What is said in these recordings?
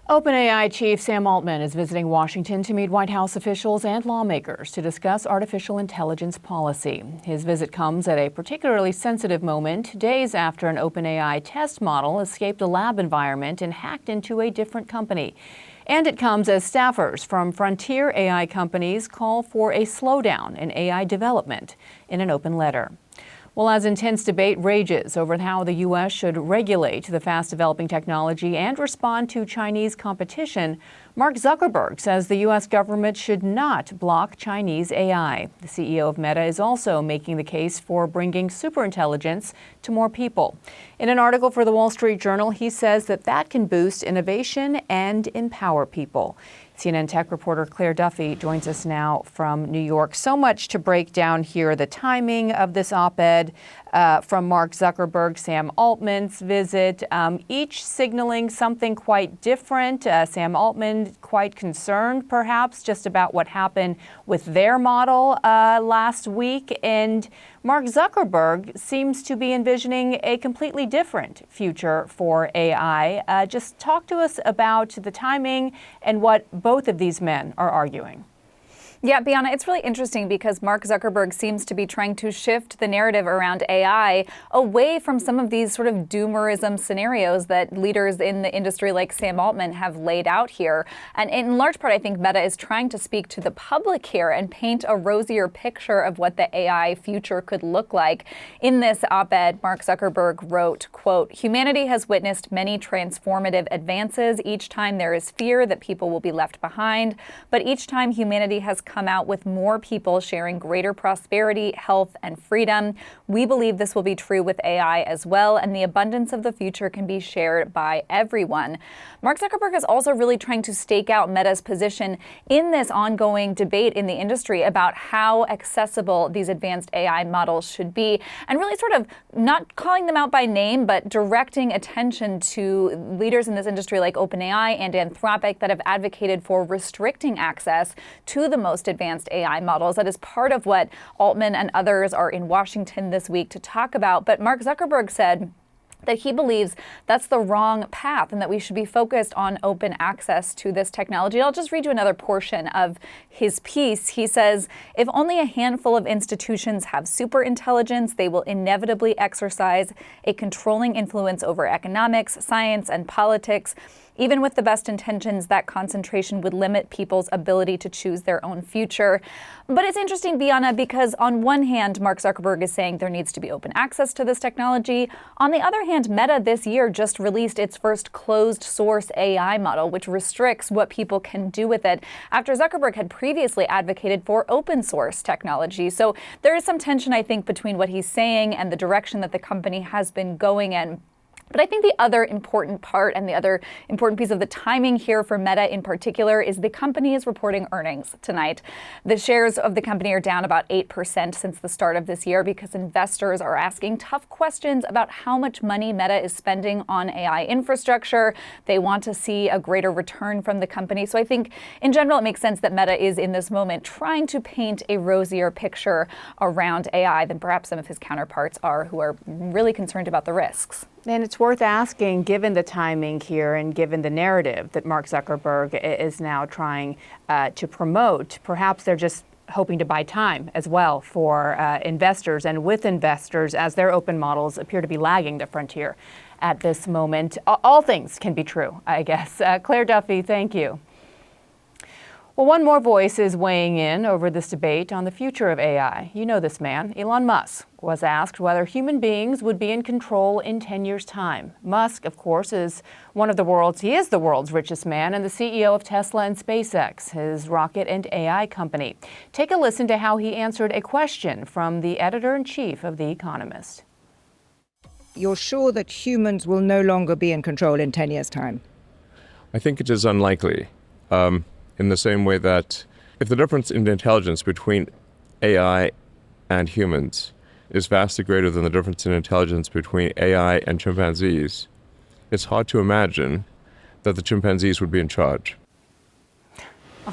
OpenAI chief Sam Altman is visiting Washington to meet White House officials and lawmakers to discuss artificial intelligence policy. His visit comes at a particularly sensitive moment, days after an OpenAI test model escaped a lab environment and hacked into a different company. And it comes as staffers from frontier AI companies call for a slowdown in AI development in an open letter. Well, as intense debate rages over how the U.S. should regulate the fast-developing technology and respond to Chinese competition, Mark Zuckerberg says the U.S. government should not block Chinese AI. The CEO of Meta is also making the case for bringing superintelligence to more people. In an article for the Wall Street Journal, he says that can boost innovation and empower people. CNN tech reporter Claire Duffy joins us now from New York. So much to break down here. The timing of this op-ed from Mark Zuckerberg, Sam Altman's visit, each signaling something quite different. Sam Altman quite concerned, perhaps, just about what happened with their model last week. And Mark Zuckerberg seems to be envisioning a completely different future for AI. Just talk to us about the timing and what both of these men are arguing. Yeah, Bianna, it's really interesting because Mark Zuckerberg seems to be trying to shift the narrative around AI away from some of these sort of doomerism scenarios that leaders in the industry like Sam Altman have laid out here. And in large part, I think Meta is trying to speak to the public here and paint a rosier picture of what the AI future could look like. In this op-ed, Mark Zuckerberg wrote, quote, "Humanity has witnessed many transformative advances. Each time there is fear that people will be left behind, but each time humanity has come out with more people sharing greater prosperity, health, and freedom. We believe this will be true with AI as well, and the abundance of the future can be shared by everyone." Mark Zuckerberg is also really trying to stake out Meta's position in this ongoing debate in the industry about how accessible these advanced AI models should be, and really sort of not calling them out by name, but directing attention to leaders in this industry like OpenAI and Anthropic that have advocated for restricting access to the most advanced AI models. That is part of what Altman and others are in Washington this week to talk about. But Mark Zuckerberg said that he believes that's the wrong path and that we should be focused on open access to this technology. I'll just read you another portion of his piece. He says, "If only a handful of institutions have superintelligence, they will inevitably exercise a controlling influence over economics, science, and politics. Even with the best intentions, that concentration would limit people's ability to choose their own future." But it's interesting, Bianna, because on one hand, Mark Zuckerberg is saying there needs to be open access to this technology. On the other hand, Meta this year just released its first closed source AI model, which restricts what people can do with it, after Zuckerberg had previously advocated for open source technology. So there is some tension, I think, between what he's saying and the direction that the company has been going in. But I think the other important part and the other important piece of the timing here for Meta in particular is the company is reporting earnings tonight. The shares of the company are down about 8% since the start of this year because investors are asking tough questions about how much money Meta is spending on AI infrastructure. They want to see a greater return from the company. So I think in general, it makes sense that Meta is in this moment trying to paint a rosier picture around AI than perhaps some of his counterparts are, who are really concerned about the risks. And it's worth asking, given the timing here and given the narrative that Mark Zuckerberg is now trying to promote, perhaps they're just hoping to buy time as well for investors, and with investors, as their open models appear to be lagging the frontier at this moment. All things can be true, I guess. Claire Duffy, thank you. Well, one more voice is weighing in over this debate on the future of AI. You know this man, Elon Musk, was asked whether human beings would be in control in 10 years' time. Musk, of course, is the world's richest man and the CEO of Tesla and SpaceX, his rocket and AI company. Take a listen to how he answered a question from the editor-in-chief of The Economist. You're sure that humans will no longer be in control in 10 years' time? I think it is unlikely. In the same way that if the difference in intelligence between AI and humans is vastly greater than the difference in intelligence between AI and chimpanzees, it's hard to imagine that the chimpanzees would be in charge.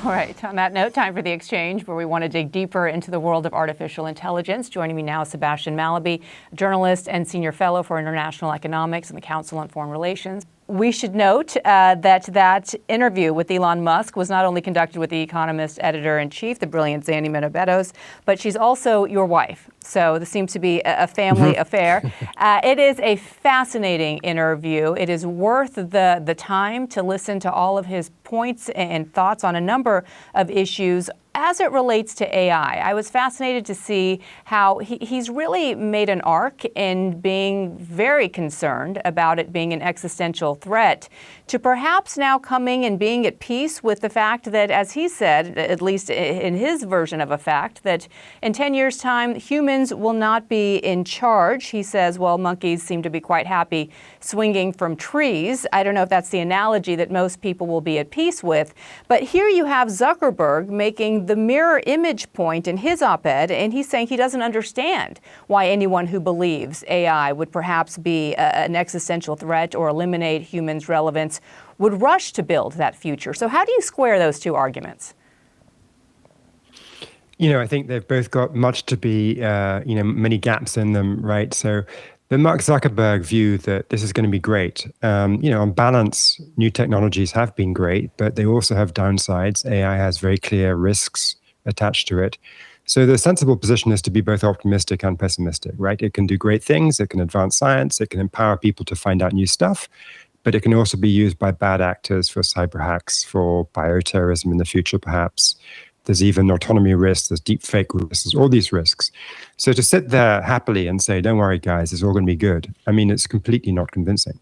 All right. On that note, time for The Exchange, where we want to dig deeper into the world of artificial intelligence. Joining me now is Sebastian Mallaby, journalist and senior fellow for international economics and the Council on Foreign Relations. We should note that interview with Elon Musk was not only conducted with The Economist editor-in-chief, the brilliant Zanny Menobetos, but she's also your wife. So this seems to be a family affair. It is a fascinating interview. It is worth the time to listen to all of his points and thoughts on a number of issues as it relates to AI. I was fascinated to see how he's really made an arc in being very concerned about it being an existential threat, to perhaps now coming and being at peace with the fact that, as he said, at least in his version of a fact, that in 10 years' time, humans will not be in charge. He says, well, monkeys seem to be quite happy swinging from trees. I don't know if that's the analogy that most people will be at peace with. But here you have Zuckerberg making the mirror image point in his op-ed, and he's saying he doesn't understand why anyone who believes AI would perhaps be an existential threat or eliminate humans' relevance would rush to build that future. So how do you square those two arguments? I think they've both got much to be, many gaps in them, right? So the Mark Zuckerberg view that this is going to be great. On balance, new technologies have been great, but they also have downsides. AI has very clear risks attached to it. So the sensible position is to be both optimistic and pessimistic, right? It can do great things. It can advance science. It can empower people to find out new stuff. But it can also be used by bad actors for cyber hacks, for bioterrorism in the future, perhaps. There's even autonomy risks, there's deep fake risks, there's all these risks. So to sit there happily and say, don't worry, guys, it's all going to be good, it's completely not convincing.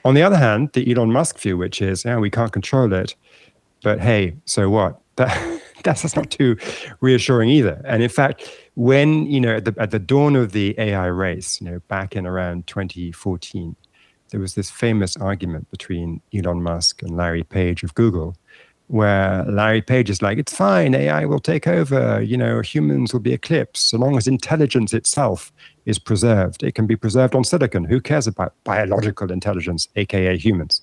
On the other hand, the Elon Musk view, which is, we can't control it, but hey, so what? That's not too reassuring either. And in fact, when, at the dawn of the AI race, back in around 2014, there was this famous argument between Elon Musk and Larry Page of Google, where Larry Page is like, it's fine, AI will take over, humans will be eclipsed, so long as intelligence itself is preserved. It can be preserved on silicon. Who cares about biological intelligence, aka humans?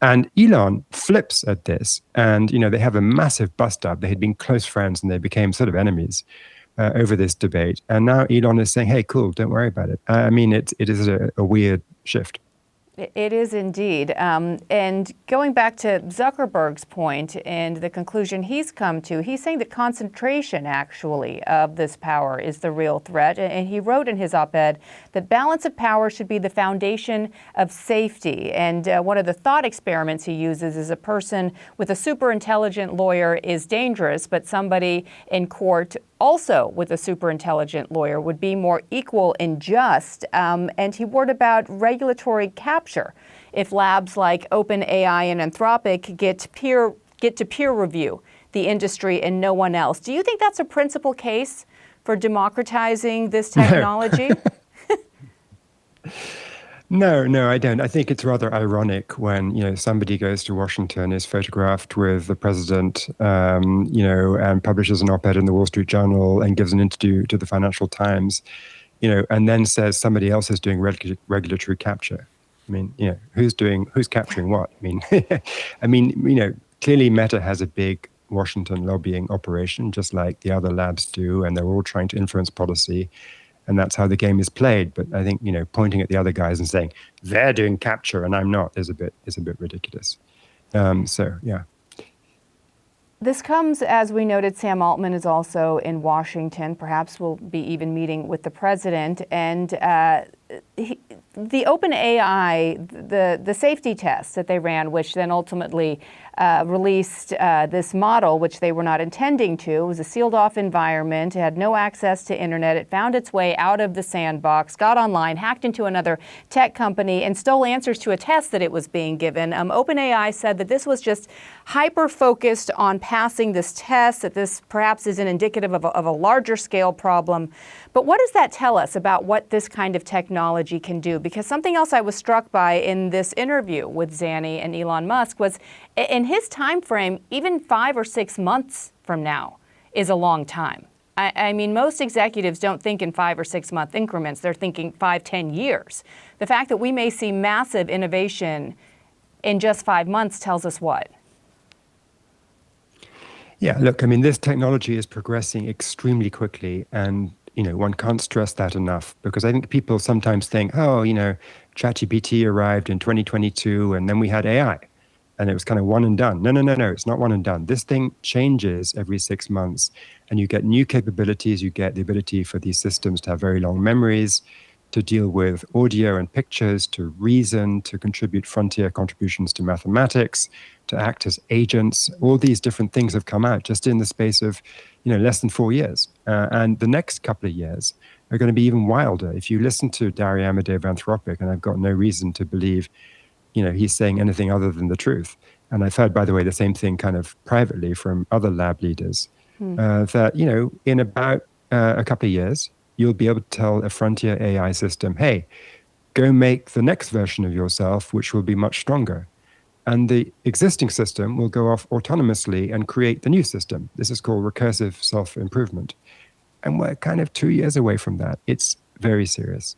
And Elon flips at this, and they have a massive bust up. They had been close friends, and they became sort of enemies over this debate. And now Elon is saying, hey, cool, don't worry about it. It is a weird shift. It is indeed. And going back to Zuckerberg's point and the conclusion he's come to, he's saying that concentration, actually, of this power is the real threat. And he wrote in his op-ed that balance of power should be the foundation of safety. And one of the thought experiments he uses is a person with a super intelligent lawyer is dangerous, but somebody in court also with a super intelligent lawyer would be more equal and just. And he worried about regulatory capture. If labs like OpenAI and Anthropic get to peer review the industry and no one else. Do you think that's a principal case for democratizing this technology? No, I don't. I think it's rather ironic when, somebody goes to Washington, is photographed with the president, and publishes an op-ed in the Wall Street Journal and gives an interview to the Financial Times, and then says somebody else is doing regulatory capture. Who's capturing what? Clearly Meta has a big Washington lobbying operation, just like the other labs do, and they're all trying to influence policy. And that's how the game is played. But I think, pointing at the other guys and saying they're doing capture and I'm not is a bit ridiculous. Yeah. This comes, as we noted, Sam Altman is also in Washington. Perhaps we'll be even meeting with the president. And the OpenAI, the safety tests that they ran, which then ultimately released this model, which they were not intending to. It was a sealed-off environment. It had no access to internet. It found its way out of the sandbox, got online, hacked into another tech company, and stole answers to a test that it was being given. OpenAI said that this was just hyper-focused on passing this test, that this perhaps isn't indicative of a larger-scale problem. But what does that tell us about what this kind of technology can do? Because something else I was struck by in this interview with Zanny and Elon Musk was, in his time frame, even 5 or 6 months from now is a long time. Most executives don't think in 5 or 6 month increments. They're thinking 5, 10 years. The fact that we may see massive innovation in just 5 months tells us what? Yeah, look, this technology is progressing extremely quickly, and one can't stress that enough, because I think people sometimes think, oh, ChatGPT arrived in 2022 and then we had AI and it was kind of one and done. No, no, no, no, it's not one and done. This thing changes every 6 months and you get new capabilities. You get the ability for these systems to have very long memories, to deal with audio and pictures, to reason, to contribute frontier contributions to mathematics, to act as agents. All these different things have come out just in the space of less than 4 years. And the next couple of years are going to be even wilder. If you listen to Dario Amodei of Anthropic, and I've got no reason to believe he's saying anything other than the truth. And I've heard, by the way, the same thing kind of privately from other lab leaders, that, in about a couple of years, you'll be able to tell a frontier AI system, hey, go make the next version of yourself, which will be much stronger. And the existing system will go off autonomously and create the new system. This is called recursive self-improvement. And we're kind of 2 years away from that. It's very serious.